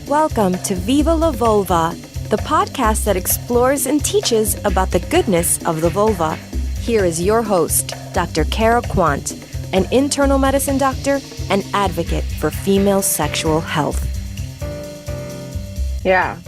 Welcome to Viva la Vulva, the podcast that explores and teaches about the goodness of the vulva. Here is your host, Dr. Kara Quant, an internal medicine doctor and advocate for female sexual health. Yeah.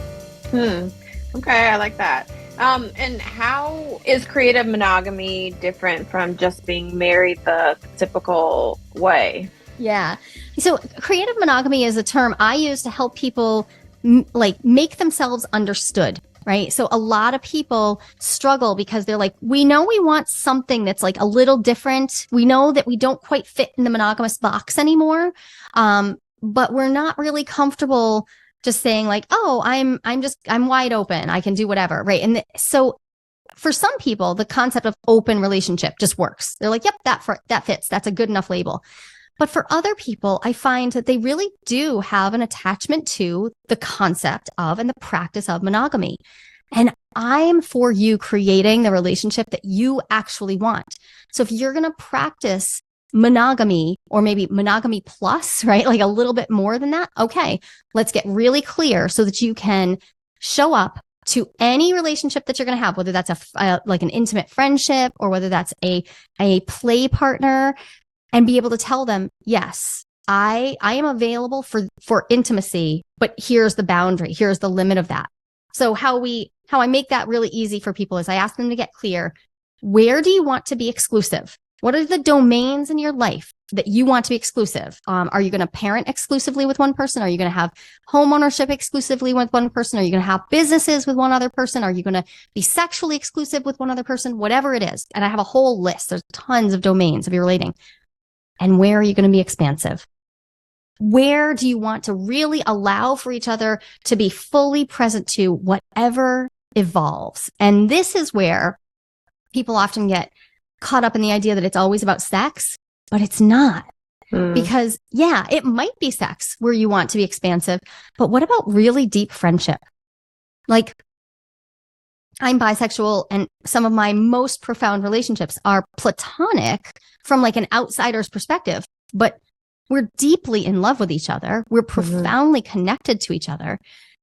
Okay, I like that. And how is creative monogamy different from just being married the typical way? Yeah. So creative monogamy is a term I use to help people make themselves understood, right? So a lot of people struggle because they're like, we know we want something that's like a little different. We know that we don't quite fit in the monogamous box anymore. But we're not really comfortable just saying like, oh, I'm wide open. I can do whatever. Right. And so for some people, the concept of open relationship just works. They're like, yep, that fits. That's a good enough label. But for other people, I find that they really do have an attachment to the concept of and the practice of monogamy. And I'm for you creating the relationship that you actually want. So if you're going to practice monogamy or maybe monogamy plus, right? Like a little bit more than that. Okay, let's get really clear so that you can show up to any relationship that you're going to have, whether that's like an intimate friendship or whether that's a play partner, and be able to tell them, yes, I am available for intimacy, but here's the boundary. Here's the limit of that. So how I make that really easy for people is I ask them to get clear. Where do you want to be exclusive? What are the domains in your life that you want to be exclusive? Are you going to parent exclusively with one person? Are you going to have home ownership exclusively with one person? Are you going to have businesses with one other person? Are you going to be sexually exclusive with one other person? Whatever it is. And I have a whole list. There's tons of domains of your relating. And where are you going to be expansive? Where do you want to really allow for each other to be fully present to whatever evolves? And this is where people often get caught up in the idea that it's always about sex, but it's not. Because yeah, it might be sex where you want to be expansive, but what about really deep friendship? Like, I'm bisexual and some of my most profound relationships are platonic from like an outsider's perspective, but we're deeply in love with each other. We're profoundly connected to each other.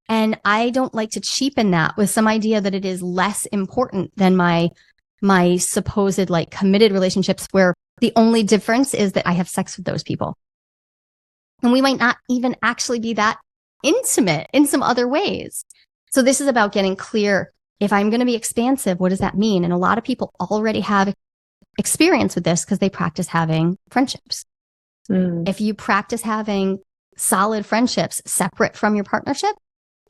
And I don't like to cheapen that with some idea that it is less important than my supposed like committed relationships where the only difference is that I have sex with those people. And we might not even actually be that intimate in some other ways. So this is about getting clear. If I'm going to be expansive, what does that mean? And a lot of people already have experience with this because they practice having friendships. If you practice having solid friendships separate from your partnership,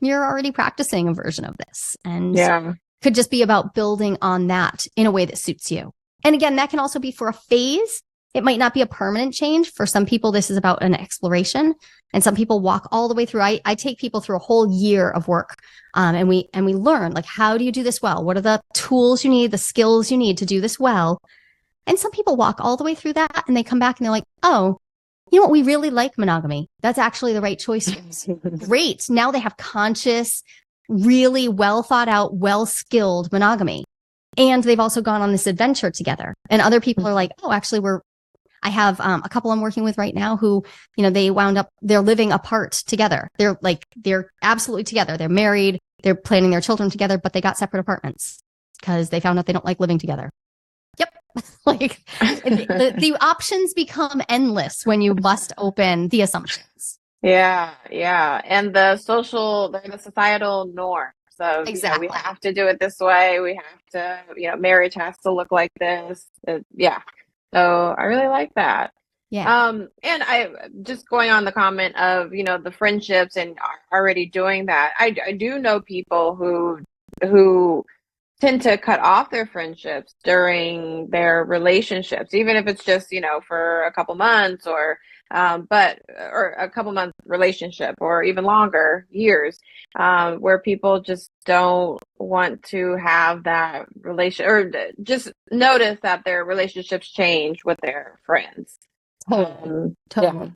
you're already practicing a version of this. And could just be about building on that in a way that suits you. And again, that can also be for a phase. It might not be a permanent change. For some people, this is about an exploration. And some people walk all the way through. I take people through a whole year of work. And we learn, like, how do you do this well? What are the tools you need, the skills you need to do this well? And some people walk all the way through that and they come back and they're like, oh, you know what? We really like monogamy. That's actually the right choice. Great. Now they have conscious, really well thought out, well skilled monogamy. And they've also gone on this adventure together. And other people are like, oh, actually, I have a couple I'm working with right now who, they're living apart together. They're absolutely together. They're married. They're planning their children together, but they got separate apartments because they found out they don't like living together. Yep. Like the options become endless when you bust open the assumptions. Yeah. And the societal norms of, exactly. We have to do it this way. We have to, marriage has to look like this. So I really like that. Yeah. And I just going on the comment of, the friendships and already doing that. I do know people who tend to cut off their friendships during their relationships, even if it's just, for a couple months or a couple month relationship or even longer years, where people just don't want to have that relation or just notice that their relationships change with their friends. Totally. Yeah.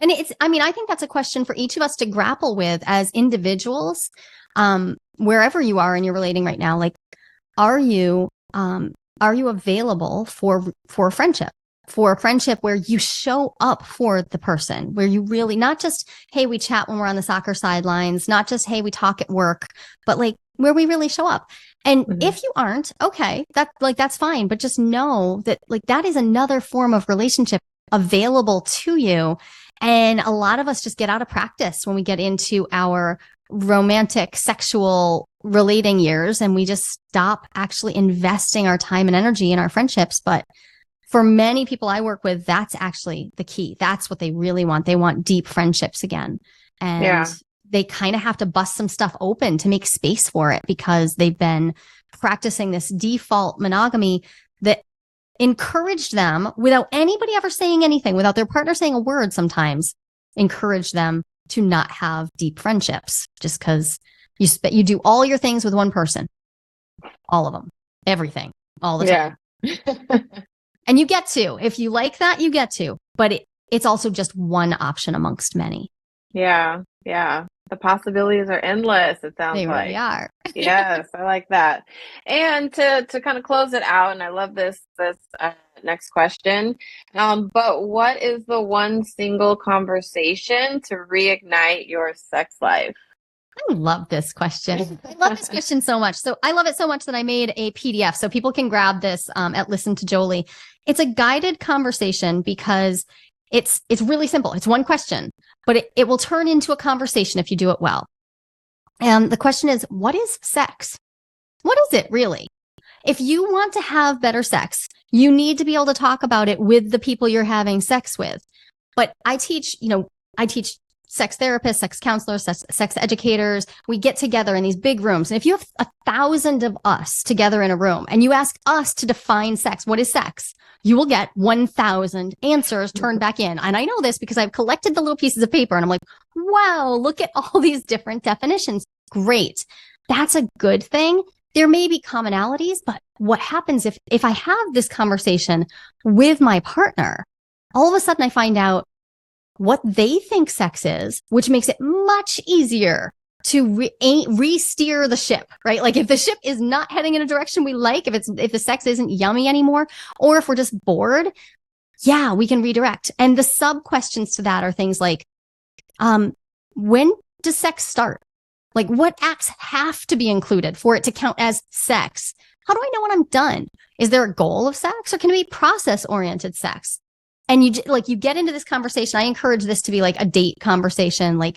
And I think that's a question for each of us to grapple with as individuals, wherever you are and you're relating right now. Like, are you available for friendship? for a friendship where you show up for the person, where you really, not just, hey, we chat when we're on the soccer sidelines, not just, hey, we talk at work, but like where we really show up. And if you aren't, okay, that's fine. But just know that like that is another form of relationship available to you. And a lot of us just get out of practice when we get into our romantic, sexual relating years, and we just stop actually investing our time and energy in our friendships. But for many people I work with, that's actually the key. That's what they really want. They want deep friendships again. And they kind of have to bust some stuff open to make space for it, because they've been practicing this default monogamy that encouraged them, without anybody ever saying anything, without their partner saying a word, sometimes encourage them to not have deep friendships, just because you do all your things with one person, all of them, everything, all the time. And you get to, if you like that, you get to, but it's also just one option amongst many. Yeah. The possibilities are endless, it sounds like. They really are. Yes, I like that. And to kind of close it out, and I love this next question, but what is the one single conversation to reignite your sex life? I love this question. I love this question so much. So I love it so much that I made a PDF so people can grab this at Listen to Joli. It's a guided conversation because it's really simple. It's one question, but it will turn into a conversation if you do it well. And the question is, what is sex? What is it really? If you want to have better sex, you need to be able to talk about it with the people you're having sex with. But I teach sex therapists, sex counselors, sex educators. We get together in these big rooms. And if you have 1,000 of us together in a room and you ask us to define sex, what is sex? You will get 1,000 answers turned back in. And I know this because I've collected the little pieces of paper and I'm like, wow, look at all these different definitions. Great. That's a good thing. There may be commonalities, but what happens if I have this conversation with my partner, all of a sudden I find out what they think sex is, which makes it much easier to re-steer the ship, right? Like if the ship is not heading in a direction we like, if the sex isn't yummy anymore, or if we're just bored, we can redirect. And the sub questions to that are things like, when does sex start? Like what acts have to be included for it to count as sex? How do I know when I'm done? Is there a goal of sex, or can it be process-oriented sex? And you get into this conversation. I encourage this to be like a date conversation. Like,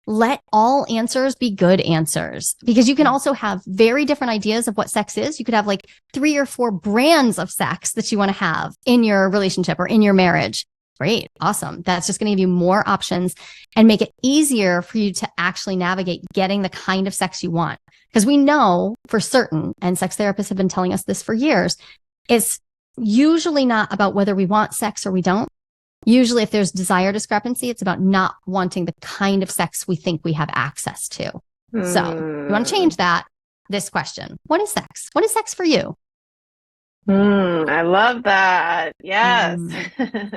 let all answers be good answers, because you can also have very different ideas of what sex is. You could have like 3 or 4 brands of sex that you want to have in your relationship or in your marriage. Great. Awesome. That's just going to give you more options and make it easier for you to actually navigate getting the kind of sex you want. Because we know for certain, and sex therapists have been telling us this for years, it's usually not about whether we want sex or we don't. Usually if there's desire discrepancy, it's about not wanting the kind of sex we think we have access to. So you want to change that, this question, what is sex? What is sex for you? I love that. Yes.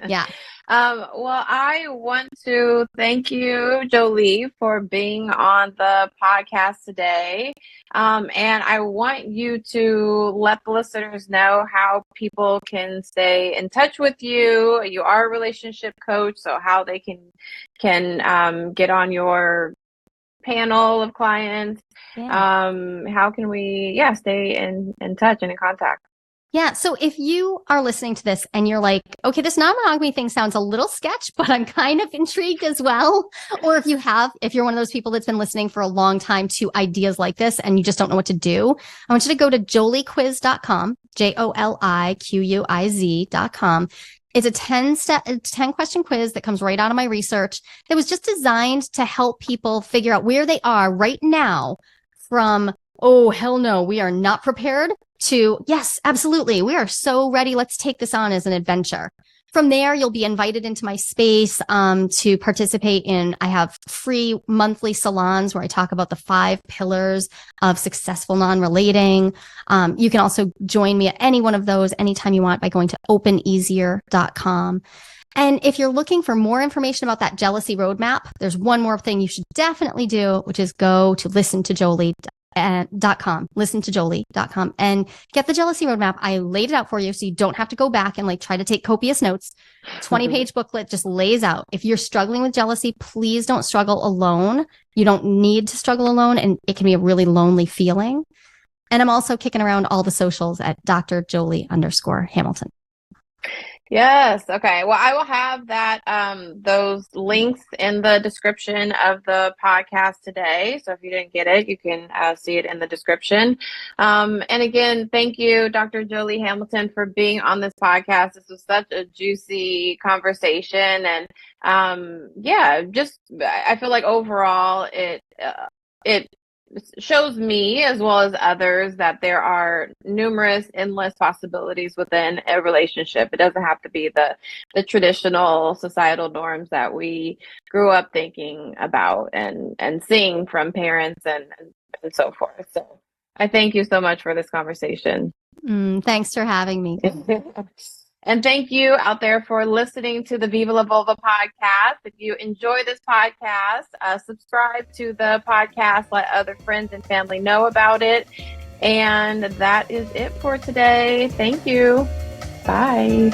Yeah. Well, I want to thank you, Joli, for being on the podcast today. And I want you to let the listeners know how people can stay in touch with you. You are a relationship coach, so how they can get on your panel of clients. How can we stay in touch and in contact? Yeah. So if you are listening to this and you're like, okay, this non-monogamy thing sounds a little sketch, but I'm kind of intrigued as well. Or if you're one of those people that's been listening for a long time to ideas like this and you just don't know what to do, I want you to go to joliquiz.com, JOLIQUIZ.com. It's a 10 question quiz that comes right out of my research that was just designed to help people figure out where they are right now from, oh, hell no, we are not prepared, to, yes, absolutely, we are so ready. Let's take this on as an adventure. From there, you'll be invited into my space to participate in, I have free monthly salons where I talk about the 5 pillars of successful non-relating. You can also join me at any one of those anytime you want by going to openeasier.com. And if you're looking for more information about that jealousy roadmap, there's one more thing you should definitely do, which is go to listentojoli.com. .com, listentojoli.com, and get the jealousy roadmap. I laid it out for you so you don't have to go back and like try to take copious notes. 20-page booklet just lays out. If you're struggling with jealousy, please don't struggle alone. You don't need to struggle alone, and it can be a really lonely feeling. And I'm also kicking around all the socials at Dr. Joli_Hamilton. Yes. Okay. Well, I will have that, those links in the description of the podcast today. So if you didn't get it, you can see it in the description. And again, thank you, Dr. Joli Hamilton, for being on this podcast. This was such a juicy conversation. And I feel like overall it shows me as well as others that there are numerous endless possibilities within a relationship. It doesn't have to be the traditional societal norms that we grew up thinking about and seeing from parents and so forth. So I thank you so much for this conversation. Thanks for having me. And thank you out there for listening to the Viva La Vulva podcast. If you enjoy this podcast, subscribe to the podcast, let other friends and family know about it. And that is it for today. Thank you. Bye.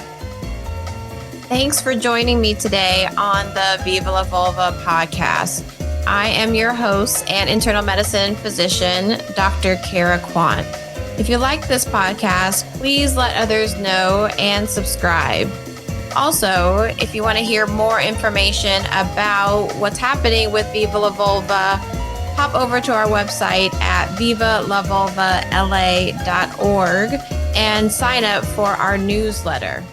Thanks for joining me today on the Viva La Vulva podcast. I am your host and internal medicine physician, Dr. Kara Quant. If you like this podcast, please let others know and subscribe. Also, if you want to hear more information about what's happening with Viva La Vulva, hop over to our website at vivalavulvala.org and sign up for our newsletter.